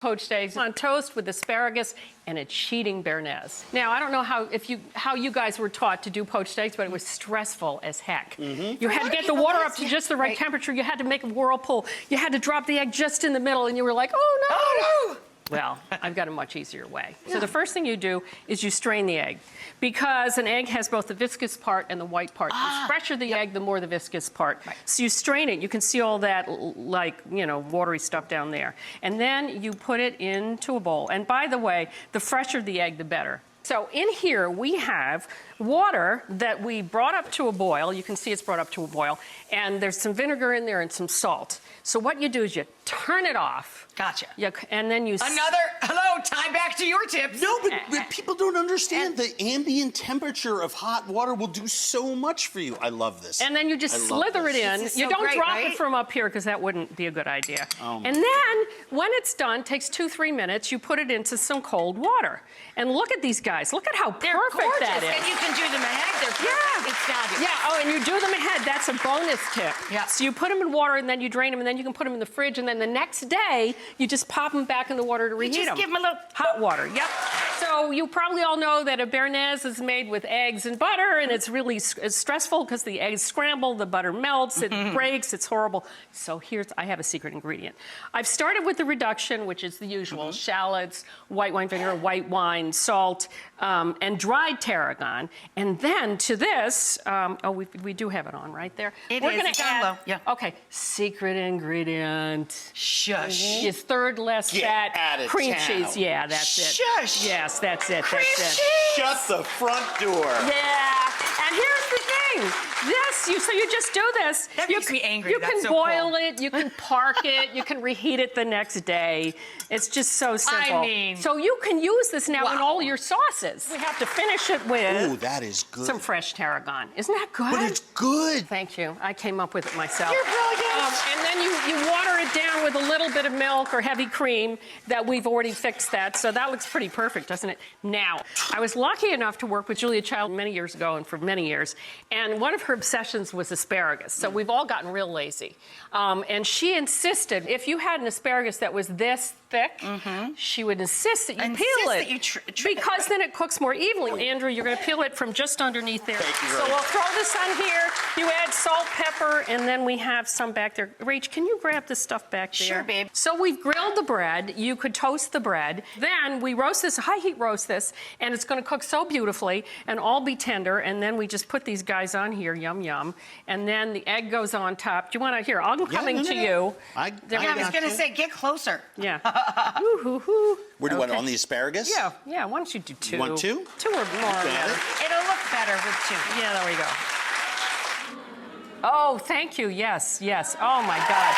Poached eggs on toast with asparagus and a cheating Bearnaise. Now, I don't know how you guys were taught to do poached eggs, but it was stressful as heck. You had to get the water up to just the right temperature. You had to make a whirlpool. You had to drop the egg just in the middle, and you were like, oh, no. Oh, no. Well, I've got a much easier way. Yeah. So the first thing you do is you strain the egg, because an egg has both the viscous part and the white part. The fresher the egg, the more the viscous part. Right. So you strain it. You can see all that, like, you know, watery stuff down there. And then you put it into a bowl. And by the way, the fresher the egg, the better. So in here we have water that we brought up to a boil. You can see it's brought up to a boil. And there's some vinegar in there and some salt. So what you do is you turn it off. Gotcha. And then you... Hello, time back to your tips. No, but people don't understand the ambient temperature of hot water will do so much for you. I love this. And then you just slither it in. You don't drop it from up here, because that wouldn't be a good idea. And then, when it's done, takes 2-3 minutes, you put it into some cold water. And look at these guys. Look at how perfect that is. And you can do them ahead. They're perfect. It's fabulous. Yeah, oh, and you do them ahead. That's a bonus tip. Yeah. So you put them in water, and then you drain them, and then you can put them in the fridge, and then the next day, you just pop them back in the water to reheat them. Just give them a little... Hot water, yep. So you probably all know that a Bearnaise is made with eggs and butter, and it's really stressful because the eggs scramble, the butter melts, it breaks, it's horrible. So I have a secret ingredient. I've started with the reduction, which is the usual, shallots, white wine vinegar, white wine, salt, and dried tarragon. And then to this, we do have it on right there. We're going to add, yeah. Okay, secret ingredient. Shush. Is third less fat cream cheese. Yeah, that's it. Shush. Yes, that's it. Cream cheese. Shut the front door. Yeah, and here's the thing. So you just do this. That makes me angry. You can boil it, you can park it, you can reheat it the next day. It's just so simple. I mean... So you can use this now in all your sauces. We have to finish it with... Ooh, that is good. Some fresh tarragon. Isn't that good? But it's good. Thank you. I came up with it myself. You're brilliant. And then you water it down with a little bit of milk or heavy cream that we've already fixed that. So that looks pretty perfect, doesn't it? Now, I was lucky enough to work with Julia Child many years ago and for many years. And one of her obsessions was asparagus. So we've all gotten real lazy. And she insisted, if you had an asparagus that was this thick, she would insist that you peel it. Because then it cooks more evenly. Andrew, you're going to peel it from just underneath there. So we'll throw this on here. You add salt, pepper, and then we have some back there. Rach, can you grab this stuff back there? Sure, babe. So we've grilled the bread. You could toast the bread. Then we roast this, high heat roast this, and it's going to cook so beautifully and all be tender. And then we just put these guys on here, yum, yum. And then the egg goes on top. Do you want to, here, I'm coming to you. I was going to say, get closer. Yeah. Where do you want it, on the asparagus? Yeah, why don't you do two? You want two? Two or more. It'll look better with two. Yeah, there we go. Oh, thank you, yes. Oh my God.